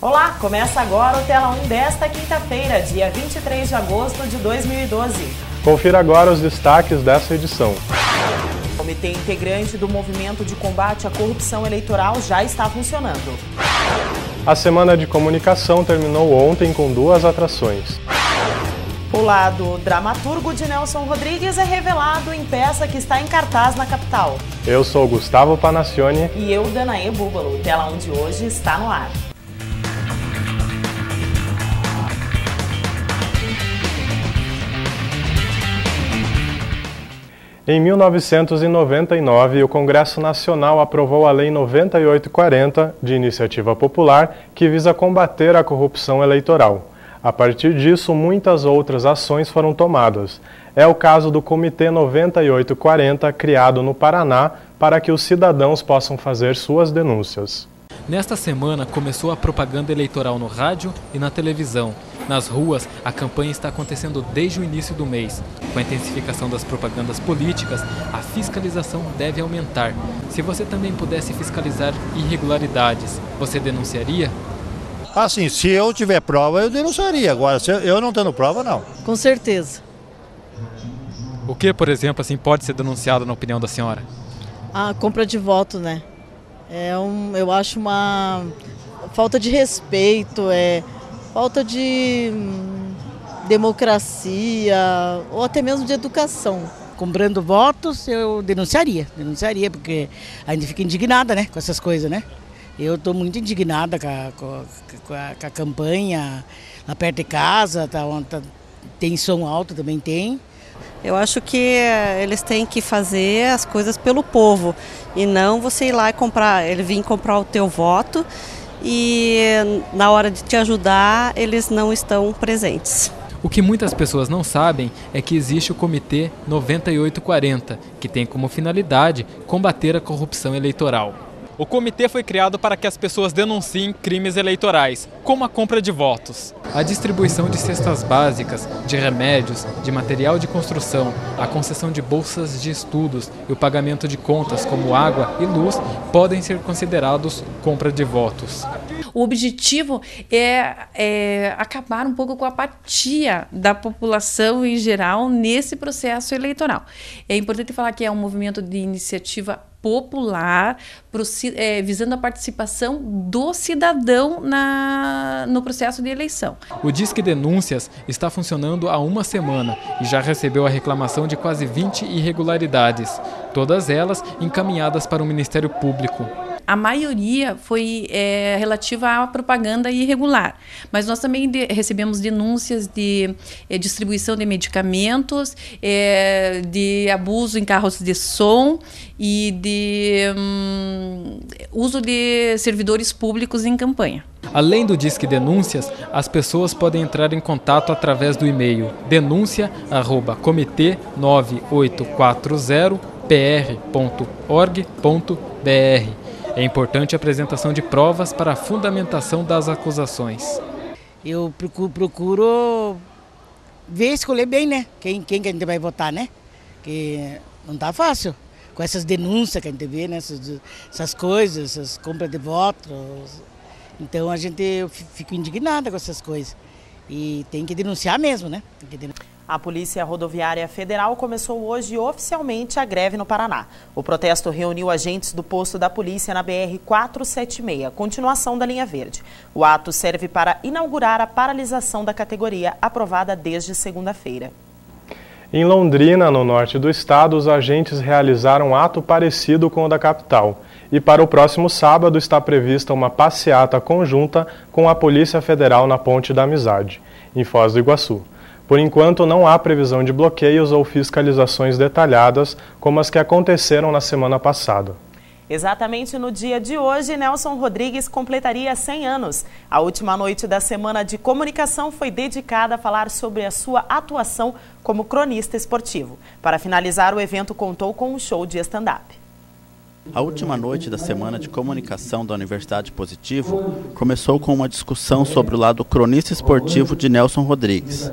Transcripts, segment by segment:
Olá, começa agora o Tela 1 desta quinta-feira, dia 23 de agosto de 2012. Confira agora os destaques dessa edição. O comitê integrante do Movimento de Combate à Corrupção Eleitoral já está funcionando. A Semana de Comunicação terminou ontem com 2 atrações. O lado dramaturgo de Nelson Rodrigues é revelado em peça que está em cartaz na capital. Eu sou Gustavo Panacioni. E eu, Danaê Búbalo. O Tela 1 de hoje está no ar. Em 1999, o Congresso Nacional aprovou a Lei 9840, de iniciativa popular, que visa combater a corrupção eleitoral. A partir disso, muitas outras ações foram tomadas. É o caso do Comitê 9840, criado no Paraná, para que os cidadãos possam fazer suas denúncias. Nesta semana começou a propaganda eleitoral no rádio e na televisão. Nas ruas, a campanha está acontecendo desde o início do mês. Com a intensificação das propagandas políticas, a fiscalização deve aumentar. Se você também pudesse fiscalizar irregularidades, você denunciaria? Assim, se eu tiver prova, eu denunciaria. Agora, se eu não tendo prova, não. Com certeza. O que, por exemplo, assim, pode ser denunciado na opinião da senhora? A compra de voto, né? Eu acho uma falta de respeito, falta de democracia ou até mesmo de educação. Comprando votos, eu denunciaria, porque a gente fica indignada, né, com essas coisas, né? Eu estou muito indignada com a campanha, lá perto de casa, tem som alto, também tem. Eu acho que eles têm que fazer as coisas pelo povo e não você ir lá e ele vir comprar o teu voto e na hora de te ajudar eles não estão presentes. O que muitas pessoas não sabem é que existe o Comitê 9840, que tem como finalidade combater a corrupção eleitoral. O comitê foi criado para que as pessoas denunciem crimes eleitorais, como a compra de votos. A distribuição de cestas básicas, de remédios, de material de construção, a concessão de bolsas de estudos e o pagamento de contas como água e luz podem ser considerados compra de votos. O objetivo é acabar um pouco com a apatia da população em geral nesse processo eleitoral. É importante falar que é um movimento de iniciativa popular, visando a participação do cidadão no processo de eleição. O Disque Denúncias está funcionando há uma semana e já recebeu a reclamação de quase 20 irregularidades, todas elas encaminhadas para o Ministério Público. A maioria foi relativa à propaganda irregular, mas nós também recebemos denúncias de distribuição de medicamentos, de abuso em carros de som e de uso de servidores públicos em campanha. Além do Disque Denúncias, as pessoas podem entrar em contato através do e-mail denuncia@comitê9840pr.org.br. É importante a apresentação de provas para a fundamentação das acusações. Eu procuro escolher bem, né? Quem que a gente vai votar, né? Que não está fácil. Com essas denúncias que a gente vê, né? Essas coisas, essas compras de votos. Então eu fico indignada com essas coisas. E tem que denunciar mesmo, né? A Polícia Rodoviária Federal começou hoje oficialmente a greve no Paraná. O protesto reuniu agentes do posto da polícia na BR-476, continuação da linha verde. O ato serve para inaugurar a paralisação da categoria, aprovada desde segunda-feira. Em Londrina, no norte do estado, os agentes realizaram um ato parecido com o da capital. E para o próximo sábado está prevista uma passeata conjunta com a Polícia Federal na Ponte da Amizade, em Foz do Iguaçu. Por enquanto, não há previsão de bloqueios ou fiscalizações detalhadas, como as que aconteceram na semana passada. Exatamente no dia de hoje, Nelson Rodrigues completaria 100 anos. A última noite da Semana de Comunicação foi dedicada a falar sobre a sua atuação como cronista esportivo. Para finalizar, o evento contou com um show de stand-up. A última noite da Semana de Comunicação da Universidade Positivo começou com uma discussão sobre o lado cronista esportivo de Nelson Rodrigues.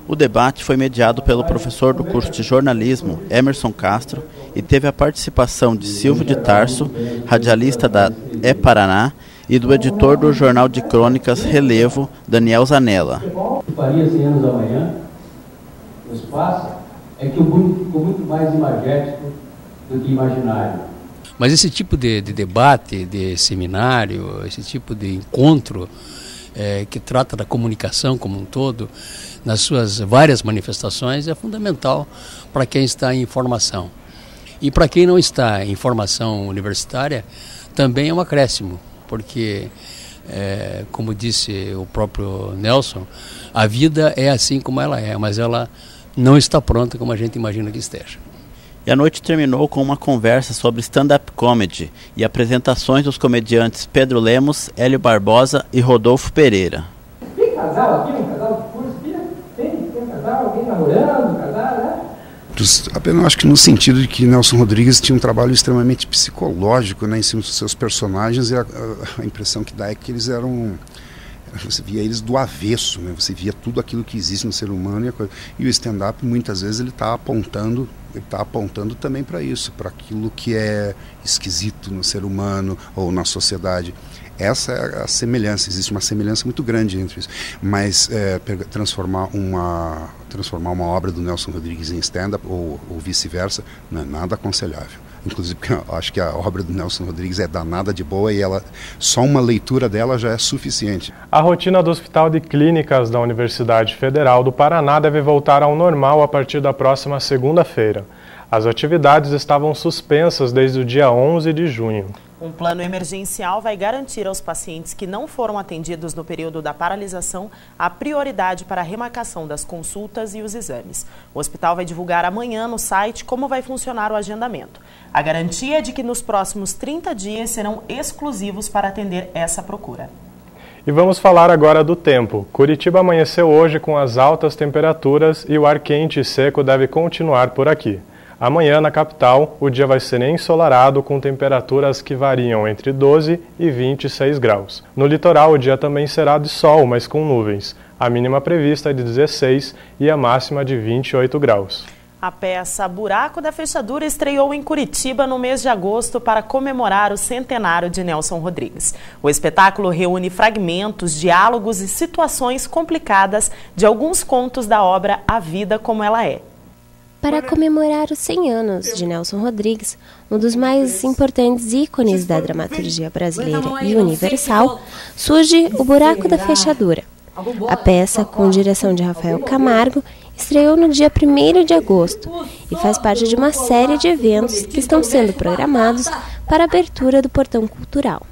O debate foi mediado pelo professor do curso de jornalismo, Emerson Castro, e teve a participação de Silvio de Tarso, radialista da E-Paraná, e do editor do jornal de crônicas Relevo, Daniel Zanella. O que faria 100 anos amanhã, nos passa, é que o mundo ficou muito mais imagético do que imaginário. Mas esse tipo de debate, de seminário, esse tipo de encontro que trata da comunicação como um todo, nas suas várias manifestações, é fundamental para quem está em formação. E para quem não está em formação universitária, também é um acréscimo, porque, como disse o próprio Nelson, a vida é assim como ela é, mas ela não está pronta como a gente imagina que esteja. E a noite terminou com uma conversa sobre stand-up comedy e apresentações dos comediantes Pedro Lemos, Hélio Barbosa e Rodolfo Pereira. Tem casal aqui, um casal de curso? Tem um casal, alguém namorando, casal, né? Apenas acho que no sentido de que Nelson Rodrigues tinha um trabalho extremamente psicológico, né, em cima dos seus personagens, e a impressão que dá é que eles eram... Você via eles do avesso, né? Você via tudo aquilo que existe no ser humano e o stand-up muitas vezes ele está apontando também para isso, para aquilo que é esquisito no ser humano ou na sociedade. Essa é a semelhança, existe uma semelhança muito grande entre isso, mas transformar uma obra do Nelson Rodrigues em stand-up ou vice-versa não é nada aconselhável. Inclusive porque eu acho que a obra do Nelson Rodrigues é danada de boa e só uma leitura dela já é suficiente. A rotina do Hospital de Clínicas da Universidade Federal do Paraná deve voltar ao normal a partir da próxima segunda-feira. As atividades estavam suspensas desde o dia 11 de junho. Um plano emergencial vai garantir aos pacientes que não foram atendidos no período da paralisação a prioridade para a remarcação das consultas e os exames. O hospital vai divulgar amanhã no site como vai funcionar o agendamento. A garantia é de que nos próximos 30 dias serão exclusivos para atender essa procura. E vamos falar agora do tempo. Curitiba amanheceu hoje com as altas temperaturas e o ar quente e seco deve continuar por aqui. Amanhã, na capital, o dia vai ser ensolarado com temperaturas que variam entre 12 e 26 graus. No litoral, o dia também será de sol, mas com nuvens. A mínima prevista é de 16 e a máxima de 28 graus. A peça Buraco da Fechadura estreou em Curitiba no mês de agosto para comemorar o centenário de Nelson Rodrigues. O espetáculo reúne fragmentos, diálogos e situações complicadas de alguns contos da obra A Vida Como Ela É. Para comemorar os 100 anos de Nelson Rodrigues, um dos mais importantes ícones da dramaturgia brasileira e universal, surge O Buraco da Fechadura. A peça, com direção de Rafael Camargo, estreou no dia 1º de agosto e faz parte de uma série de eventos que estão sendo programados para a abertura do Portão Cultural.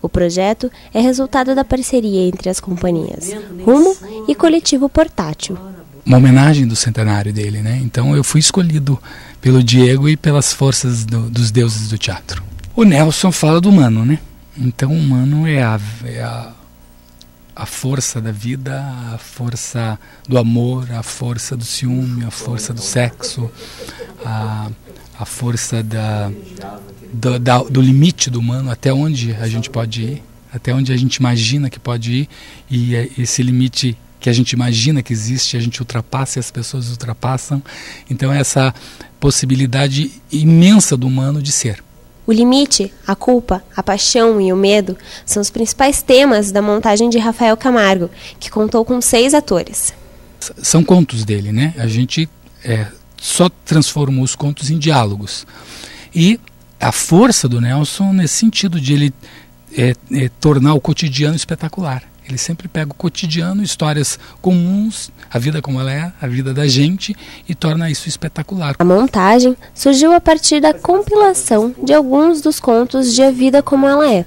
O projeto é resultado da parceria entre as companhias Rumo e Coletivo Portátil. Uma homenagem do centenário dele, né? Então eu fui escolhido pelo Diego e pelas forças dos deuses do teatro. O Nelson fala do humano, né? Então o humano é a força da vida, a força do amor, a força do ciúme, a força do sexo, a força do limite do humano, até onde a gente pode ir, até onde a gente imagina que pode ir, e esse limite que a gente imagina que existe, a gente ultrapassa e as pessoas ultrapassam. Então essa possibilidade imensa do humano de ser. O limite, a culpa, a paixão e o medo são os principais temas da montagem de Rafael Camargo, que contou com 6 atores. São contos dele, né? A gente só transformou os contos em diálogos. E a força do Nelson nesse sentido de ele tornar o cotidiano espetacular. Ele sempre pega o cotidiano, histórias comuns, a vida como ela é, a vida da gente, e torna isso espetacular. A montagem surgiu a partir da compilação de alguns dos contos de A Vida Como Ela É.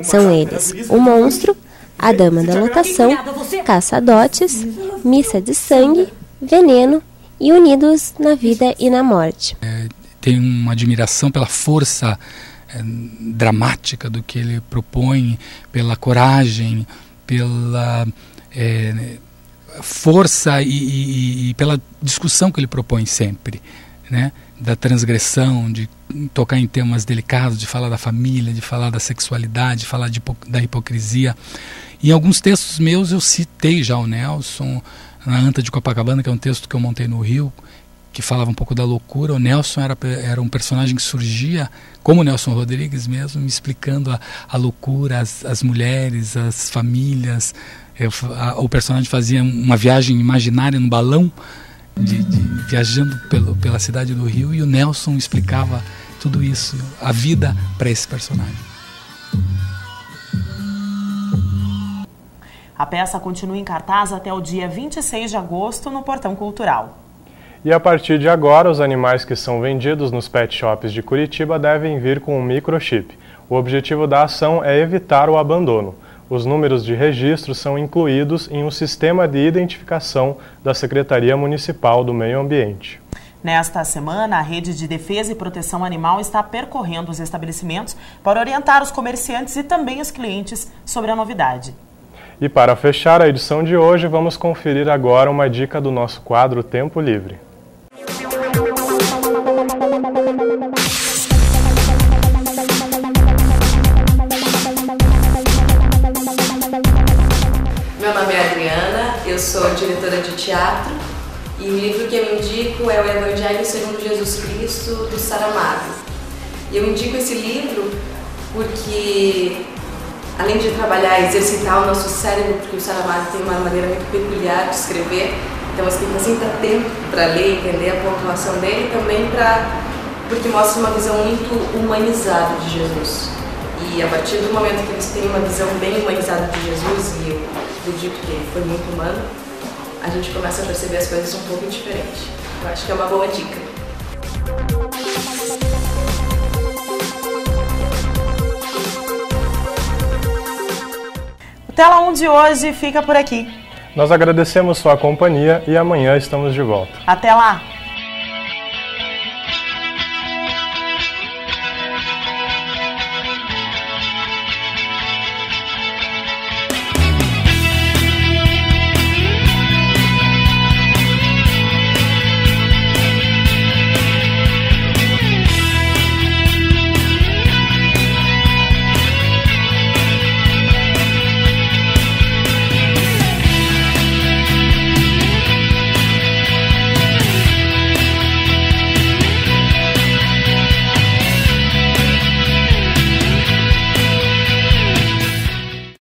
São eles O Monstro, A Dama da Lotação, Caça-Dotes, Missa de Sangue, Veneno e Unidos na Vida e na Morte. Tenho uma admiração pela força dramática do que ele propõe, pela coragem, pela força e pela discussão que ele propõe sempre, né? Da transgressão, de tocar em temas delicados, de falar da família, de falar da sexualidade, de falar da hipocrisia. Em alguns textos meus eu citei já o Nelson, na Anta de Copacabana, que é um texto que eu montei no Rio, que falava um pouco da loucura. O Nelson era um personagem que surgia como o Nelson Rodrigues mesmo, me explicando a loucura, as mulheres, as famílias. O personagem fazia uma viagem imaginária no balão, viajando pela cidade do Rio, e o Nelson explicava tudo isso, a vida para esse personagem. A peça continua em cartaz até o dia 26 de agosto no Portão Cultural. E a partir de agora, os animais que são vendidos nos pet shops de Curitiba devem vir com um microchip. O objetivo da ação é evitar o abandono. Os números de registro são incluídos em um sistema de identificação da Secretaria Municipal do Meio Ambiente. Nesta semana, a Rede de Defesa e Proteção Animal está percorrendo os estabelecimentos para orientar os comerciantes e também os clientes sobre a novidade. E para fechar a edição de hoje, vamos conferir agora uma dica do nosso quadro Tempo Livre. Meu nome é Adriana, eu sou diretora de teatro e o livro que eu indico é o Evangelho segundo Jesus Cristo, do Saramago. E eu indico esse livro porque, além de trabalhar e exercitar o nosso cérebro, porque o Saramago tem uma maneira muito peculiar de escrever, então você tem que estar sempre atento para ler e entender a pontuação dele, também porque mostra uma visão muito humanizada de Jesus. E a partir do momento que você tem uma visão bem humanizada de Jesus, e eu acredito que ele foi muito humano, a gente começa a perceber as coisas um pouco diferente. Eu acho que é uma boa dica. O Tela 1 de hoje fica por aqui. Nós agradecemos sua companhia e amanhã estamos de volta. Até lá!